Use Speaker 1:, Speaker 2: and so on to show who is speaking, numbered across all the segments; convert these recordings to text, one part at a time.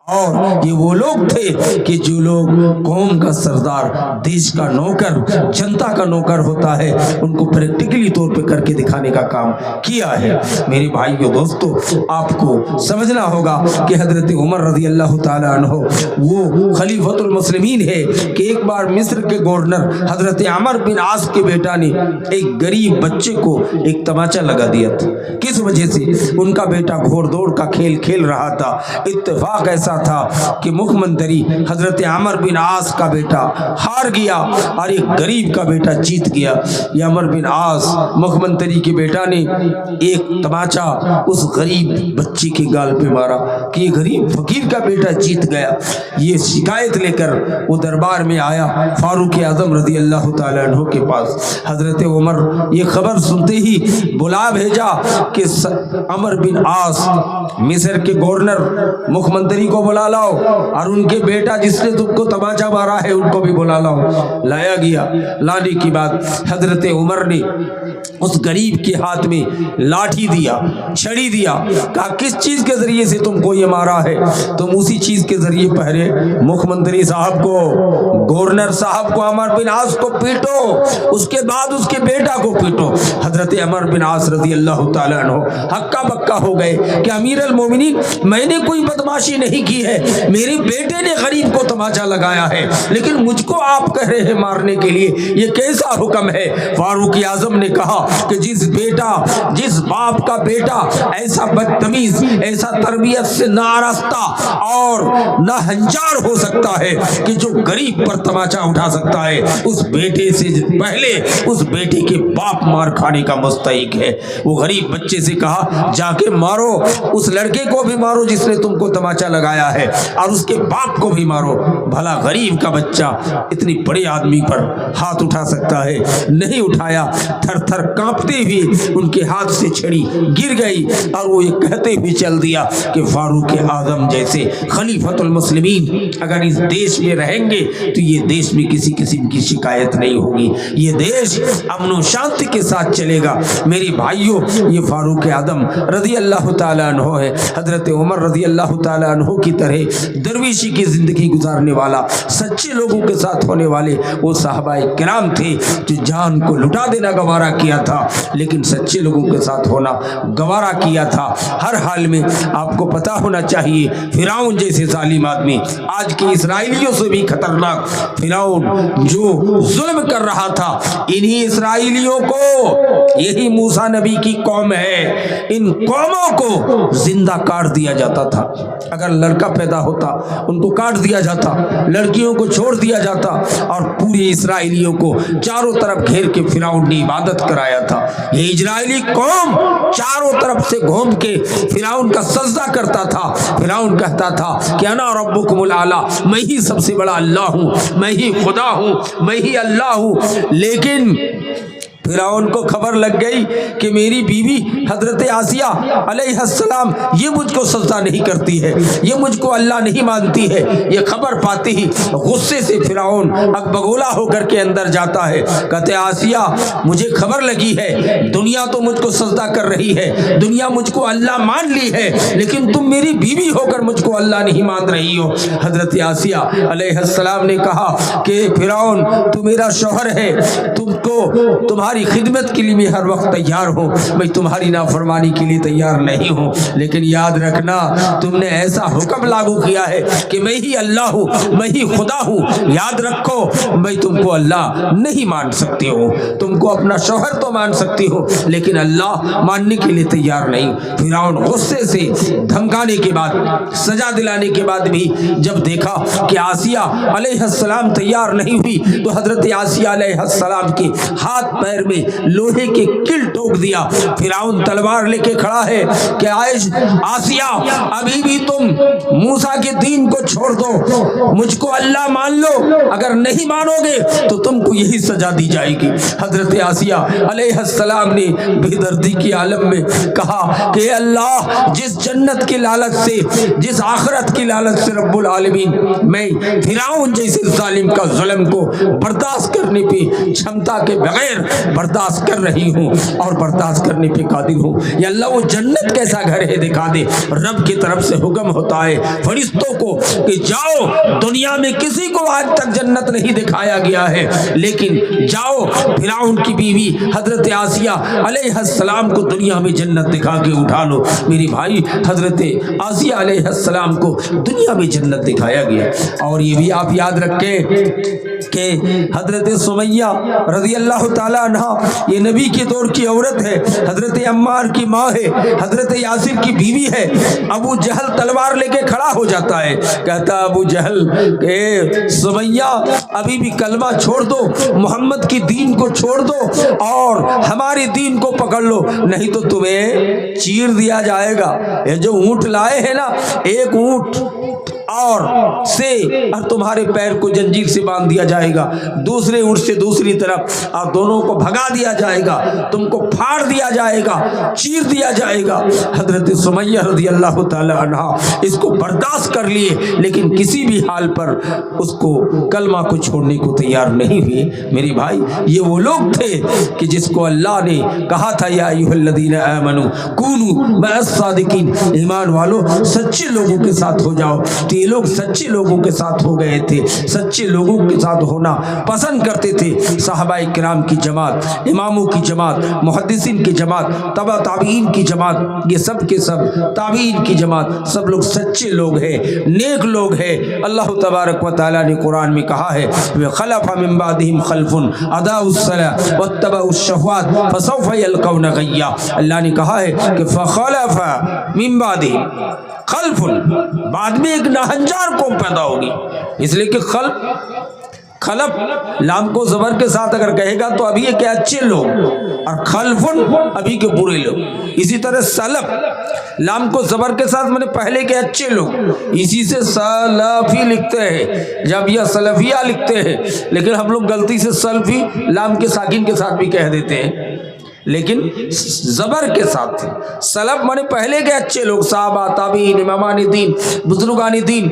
Speaker 1: اور یہ وہ لوگ تھے کہ جو لوگ قوم کا سردار، دیش کا نوکر، جنتا کا نوکر ہوتا ہے، ان کو پریکٹیکلی طور پہ کر کے دکھانے کا کام کیا ہے۔ میرے بھائیو دوستو، آپ کو سمجھنا ہوگا کہ حضرت عمر رضی اللہ تعالیٰ عنہ وہ خلیفۃ المسلمین ہے کہ ایک بار مصر کے گورنر حضرت عمرو بن عاص کے بیٹا نے ایک غریب بچے کو ایک تماچا لگا دیا تھا۔ کس وجہ سے؟ ان کا بیٹا گھوڑ دوڑ کا کھیل کھیل رہا تھا۔ اتفاق ایسا تھا کہ مکھ منتری حضرت عمرو بن عاص کا بیٹا ہار گیا اور ایک غریب کا بیٹا جیت گیا۔ یہ عمرو بن عاص مکھ منتری کے بیٹا نے ایک تماچا اس غریب بچے کے گال پہ مارا کہ یہ غریب فقیر کا بیٹا جیت گیا۔ یہ شکایت لے کر وہ دربار میں آیا فاروق اعظم رضی اللہ تعالیٰ عنہ کے پاس۔ حضرت عمر یہ خبر سنتے ہی بلا بھیجا کہ عمرو بن عاص مصر کے گورنر مکھ منتری کو بلا لاؤ اور ان کے بیٹا جس نے تم کو تماچا مارا ہے ان کو بھی بلا لاؤ۔ لایا گیا۔ لانے کی بعد حضرت عمر نے اس غریب کے ہاتھ میں لاٹھی دیا، چھڑی دیا، کہا کس چیز کے ذریعے سے تم کو یہ مارا ہے؟ تم اسی چیز کے ذریعے پہلے مکھ منتری صاحب کو، گورنر صاحب کو، عمرو بن عاص کو پیٹو، اس کے بعد اس کے بیٹا کو پیٹو۔ حضرت عمرو بن عاص رضی اللہ تعالیٰ عنہ ہکا بکا ہو گئے کہ امیر المومنین، میں نے کوئی بدماشی نہیں کی ہے، میرے بیٹے نے غریب کو تماچا لگایا ہے، لیکن مجھ کو آپ کہہ رہے ہیں مارنے کے لیے، یہ کیسا حکم ہے؟ فاروق اعظم نے کہا کہ جس باپ کا بیٹا ایسا بدتمیز، ایسا تربیت سے ناراستہ اور ناہنجار ہو سکتا ہے کہ جو غریب پر تماچا اٹھا سکتا ہے، اس بیٹے سے پہلے اس بیٹے کے باپ مار کھانے کا مستحق ہے۔ وہ غریب بچے سے کہا جا کے مارو، اس لڑکے کو بھی مارو جس نے تم کو تماچا لگایا ہے، اور اس کے باپ کو بھی مارو۔ بھلا غریب کا بچہ اتنی بڑے آدمی پر ہاتھ اٹھا سکتا ہے؟ نہیں اٹھایا۔ تھر تھر کانپتے ہوئے ان کے ہاتھ سے چھڑی گر گئی اور وہ یہ کہتے ہوئے چل دیا کہ فاروق اعظم جیسے خلیفۃ المسلمین اگر اس دیش میں رہیں گے تو یہ دیش میں کسی قسم کی شکایت نہیں ہوگی، یہ دیش امن و شانتی کے ساتھ چلے گا۔ میری بھائیوں، یہ فاروق اعظم رضی اللہ تعالیٰ عنہ ہے۔ حضرت عمر رضی اللہ تعالیٰ عنہ کی طرح درویشی کی زندگی گزارنے والا، سچے لوگوں کے ساتھ ہونے والے وہ صحابہ کرام تھے جو جان کو لٹا دینا گوارا کیا تھا، لیکن سچے لوگوں کے ساتھ ہونا گوارا کیا تھا۔ ہر حال میں آپ کو پتا ہونا چاہیے، فرعون جیسے ظالم آدمی، آج کے اسرائیلیوں سے بھی خطرناک فرعون جو ظلم کر رہا تھا، انہی اسرائیلیوں کو، یہی موسیٰ نبی کی قوم ہے، ان قوموں کو زندہ کاٹ دیا جاتا تھا۔ اگر لڑکا پیدا ہوتا ان کو کاٹ دیا جاتا، لڑکیوں کو چھوڑ دیا جاتا، اور پورے اسرائیلیوں کو چاروں طرف گھیر کے فرعون نے عبادت کرایا تھا۔ یہ اسرائیلی قوم چاروں طرف سے گھوم کے فرعون کا سجدہ کرتا تھا۔ فرعون کہتا تھا کہ انا ربکم الاعلی، میں ہی سب سے بڑا اللہ ہوں، میں ہی خدا ہوں، میں ہی اللہ ہوں۔ لیکن فرعون کو خبر لگ گئی کہ میری بیوی حضرت آسیہ علیہ السلام یہ مجھ کو سجدہ نہیں کرتی ہے، یہ مجھ کو اللہ نہیں مانتی ہے۔ یہ خبر پاتے ہی غصے سے فرعون اکبگولا ہو کر کے اندر جاتا ہے، کہتے آسیہ مجھے خبر لگی ہے، دنیا تو مجھ کو سجدہ کر رہی ہے، دنیا مجھ کو اللہ مان لی ہے، لیکن تم میری بیوی ہو کر مجھ کو اللہ نہیں مان رہی ہو۔ حضرت آسیہ علیہ السلام نے کہا کہ فرعون تو میرا شوہر ہے، تم کو تمہاری خدمت کے لیے میں ہر وقت تیار ہوں، میں تمہاری نافرمانی کے لیے تیار نہیں ہوں، لیکن یاد رکھنا تم نے ایسا حکم لاگو کیا ہے کہ میں ہی اللہ ہوں، میں ہی خدا ہوں، یاد رکھو میں تم کو اللہ نہیں مان سکتی ہوں، تم کو اپنا شوہر تو مان سکتی ہوں لیکن اللہ ماننے کے لیے تیار نہیں۔ فرعون غصے سے دھمکانے کے بعد، سزا دلانے کے بعد بھی جب دیکھا کہ آسیہ علیہ السلام تیار نہیں ہوئی تو حضرت آسیہ علیہ السلام کے ہاتھ پیر میں لوہے کے کل ٹھوک دیا۔ فرعون تلوار لے کے کھڑا ہے کہ آسیہ ابھی بھی تم موسیٰ کے دین کو چھوڑ دو، مجھ کو اللہ مان لو، اگر نہیں مانو گے تو تم کو یہی سزا دی جائے گی۔ حضرت آسیہ علیہ السلام نے بے دردی کی عالم میں کہا کہ اللہ جس جنت کی لالچ سے، جس آخرت کی لالچ سے رب العالمین میں فرعون جیسے ظالم کا ظلم کو برداشت کرنے پہ چھمتا کے بغیر बर्दाश्त कर रही हूँ और बर्दाश्त करने पे कादिर हूँ। या अल्लाह वो जन्नत कैसा घर है दिखा दे। रब की तरफ से हुक्म होता है फरिश्तों को कि जाओ, दुनिया में किसी को आज तक जन्नत नहीं दिखाया गया है, लेकिन जाओ फिरौन की बीवी हजरत आसिया अलैहिस्सलाम को दुनिया में जन्नत दिखा के उठा लो। मेरी भाई हजरत आसिया अलैहिस्सलाम को दुनिया में जन्नत दिखाया गया। और ये भी आप याद रखें कि हजरत सुमैया रज़ी अल्लाह ताला अन्हा ये नबी के दौर की औरत है, हजरत अम्मार की माँ है, हजरत यासिर की बीवी है। अबू जहल तलवार लेके खड़ा हो जाता है, कहता अबू जहल के सुमैया अभी भी कलमा छोड़ दो, मोहम्मद की दीन को छोड़ दो और हमारे दीन को पकड़ लो, नहीं तो तुम्हें चीर दिया जाएगा। ये जो ऊंट लाए हैं ना, एक ऊंट और तुम्हारे पैर को जंजीर से बांध दिया जाएगा, दूसरे ऊंट से दूसरी तरफ और दोनों को भगा दिया जाएगा, तुमको फाड़ दिया जाएगा, चीर दिया जाएगा। हजरत सुमैया रज़ी अल्लाह ताला अन्हा इसको बर्दाश्त कर लिए, लेकिन किसी भी हाल पर उसको कलमा को छोड़ने को तैयार नहीं हुए। मेरे भाई ये वो लोग थे कि जिसको अल्लाह ने कहा था या अय्युहल्लज़ीना आमनू कूनू मअस-सादिकीन, ईमान वालों सच्चे लोगों के साथ हो जाओ। तो ये लोग सच्चे लोगों के साथ हो गए थे, सच्चे लोगों के साथ होना पसंद करते थे। सहाबाए किराम की जमात, इमामों की जमात, मुहद्दिसीन की जमात, तबा ताबीन की जमात, ये सब के सब ताबीन की जमात, सब लोग सच्चे लोग हैं, नेक लोग हैं। अल्लाह तबारक व तआला ने कुरान में कहा है वे खलफ़ मिन बादिहिम खल्फुन अदाउस्सलाह वत्तबउश्शहवात फसौफ यल्कौना गय्या। अल्लाह ने कहा है कि फखलफ़ मिन बादिहिम खल्फुन, बाद में एक नाहंजार कौम पैदा होगी। इसलिए कि खलफ लाम को ज़बर के साथ अगर कहेगा तो अभी के अच्छे लोग, और खलफुन अभी के बुरे लोग। इसी तरह सलफ लाम को ज़बर के साथ मैंने पहले के अच्छे लोग, इसी से सलफी लिखते हैं जब या सलफिया लिखते हैं, लेकिन हम लोग गलती से सलफी लाम के साकिन के साथ भी कह देते हैं, लेकिन ज़बर के साथ थे। सलफ माने पहले के अच्छे लोग, साहबा ताबीन इमामानी दीन बुजुर्गानी दीन,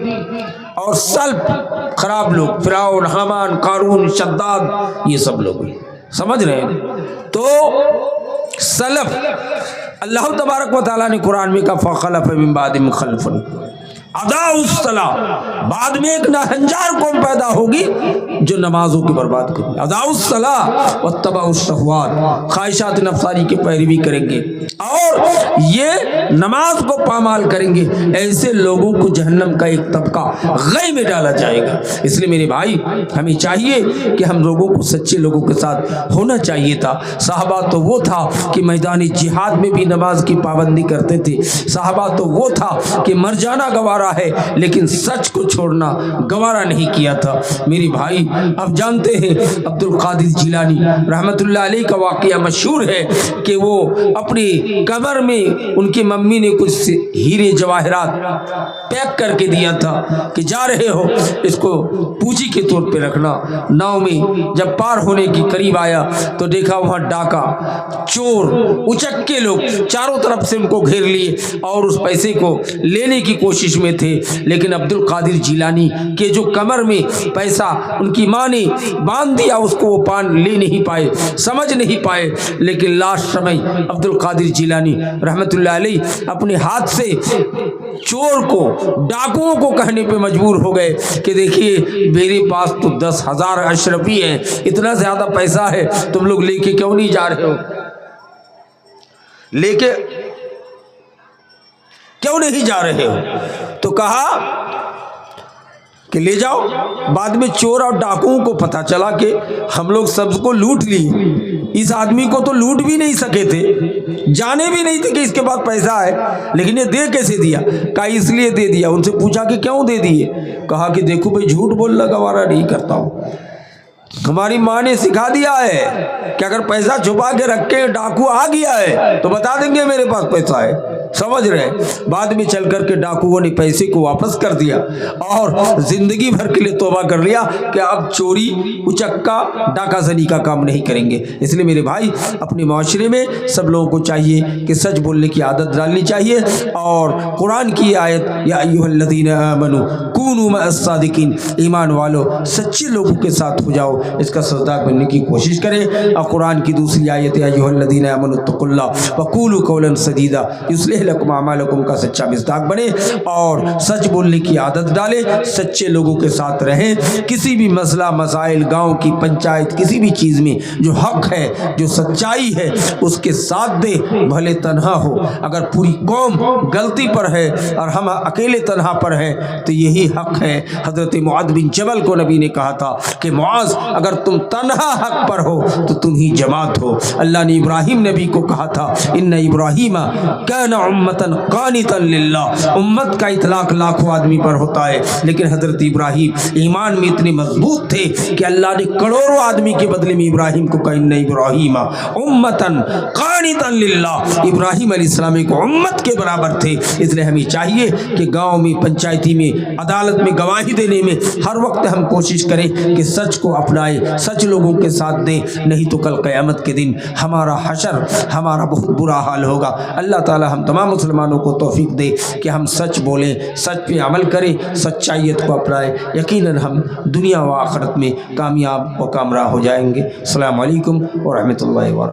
Speaker 1: और सल्फ खराब लोग फिरौन हामान कारून शद्दाद, ये सब लोग समझ रहे हैं। तो सलफ अल्लाह तबारक व तआला ने कुरान में कहा फखलफ़ मिन बादिहिम खल्फुन अदाउस्सलाह, बाद में एक नाहंजार कौम पैदा होगी जो नमाजों की बर्बाद करेगी। अदाउस्सलाह वत्तबउश्शहवात, ख्वाहिशात नफ्सानी की पैरवी करेंगे और ये नमाज को पामाल करेंगे। ऐसे लोगों को जहन्नम का एक तबका गै में डाला जाएगा। इसलिए मेरे भाई हमें चाहिए कि हम लोगों को सच्चे लोगों के साथ होना चाहिए था। साहबा तो वो था कि मैदानी जिहाद में भी नमाज की पाबंदी करते थे। साहबा तो वो था कि मर जाना गवारा है, लेकिन सच को छोड़ना गवारा नहीं किया था। मेरे भाई अब जानते हैं अब्दुल कादिर जिलानी रहमतुल्लाह अलैह का वाकया मशहूर है कि वो अपनी कमर में उनकी मम्मी ने कुछ हीरे जवाहरात पैक करके दिया था कि जा रहे हो इसको पूंजी के तौर पे रखना। नाव में जब पार होने की करीब आया तो देखा वहाँ डाका, चोर, उचक्के लोग चारों तरफ से उनको घेर लिए और उस पैसे को लेने की कोशिश में थे। लेकिन अब्दुल कादिर जिलानी के जो कमर में पैसा उनकी माँ ने बांध दिया, उसको वो पान ले नहीं पाए, समझ नहीं पाए। लेकिन लास्ट समय अब्दुल कादिर जिलानी रहमतुल्लाह अलैह अपने हाथ से चोर को, डाकुओं को कहने पे मजबूर हो गए कि देखिए मेरे पास तो 10,000 अशरफी है, इतना ज्यादा पैसा है, तुम लोग लेके क्यों नहीं जा रहे हो, लेके क्यों नहीं जा रहे हो? तो कहा कि ले जाओ। बाद में चोर और डाकुओं को पता चला कि हम लोग सबको लूट लिए, इस आदमी को तो लूट भी नहीं सके थे, जाने भी नहीं थे कि इसके पास पैसा है, लेकिन ये दे कैसे दिया? कहा इसलिए दे दिया। उनसे पूछा कि क्यों दे दिए? कहा कि देखो भाई झूठ बोलना गवारा नहीं करता हूँ, हमारी माँ ने सिखा दिया है कि अगर पैसा छुपा के रख के डाकू आ गया है तो बता देंगे मेरे पास पैसा है, समझ रहे हैं। बाद में चल कर के डाकुओं ने पैसे को वापस कर दिया और जिंदगी भर के लिए तौबा कर लिया कि अब चोरी, उचक्का, डाकाजनी का काम नहीं करेंगे। इसलिए मेरे भाई, अपने माशरे में सब लोगों को चाहिए कि सच बोलने की आदत डालनी चाहिए। और कुरान की आयत, या अय्युहल्लज़ीना आमनू कूनू मअस-सादिकीन, ईमान वालों सच्चे लोगों के साथ हो जाओ, इसका सजदार बनने की कोशिश करें। और कुरान की दूसरी आयत, या अय्युहल्लज़ीना आमनू तक़ुल्लाह व क़ूलू क़ौलन सदीदा युस्लिह लकुम अमालकुम का सच्चा मिस्दाक बने और सच बोलने की आदत डालें, सच्चे लोगों के साथ रहें। किसी भी मसला मसाइल, गांव की पंचायत, किसी भी चीज़ में जो हक है, जो सच्चाई है, उसके साथ दे, भले तन्हा हो। अगर पूरी कौम गलती पर है और हम अकेले तन्हा पर हैं तो यही हक है। हज़रत मुआज़ बिन जबल को नबी ने कहा था कि मुआज़, अगर तुम तन्हा हक पर हो तो तुम ही जमात हो। अल्लाह ने इब्राहिम नबी को कहा था, इन्ना इब्राहीम काना उम्मतन कानितन लिल्लाह। उम्मत का इतलाक लाखों आदमी पर होता है, लेकिन हज़रत इब्राहिम ईमान में इतने मजबूत थे कि अल्लाह ने करोड़ों आदमी के बदले में इब्राहिम को कहा, इन्ना इब्राहीम उम्मतन कानितन लिल्लाह। इब्राहिम अलैहिस्सलाम एक उम्मत के बराबर थे। इसलिए हमें चाहिए कि गांव में, पंचायती में, अदालत में गवाही देने में हर वक्त हम कोशिश करें कि सच को अपनाएं, सच लोगों के साथ दें, नहीं तो कल क़यामत के दिन हमारा हशर, हमारा बहुत बुरा हाल होगा। अल्लाह ताला हम तमाम मुसलमानों को तौफीक दे कि हम सच बोलें, सच पे अमल करें, सच्चाइयत को अपनाएं। यकीनन हम दुनिया व आखिरत में कामयाब व कामराह हो जाएंगे। अस्सलामु अलैकुम व रहमतुल्लाहि व बरकातहू।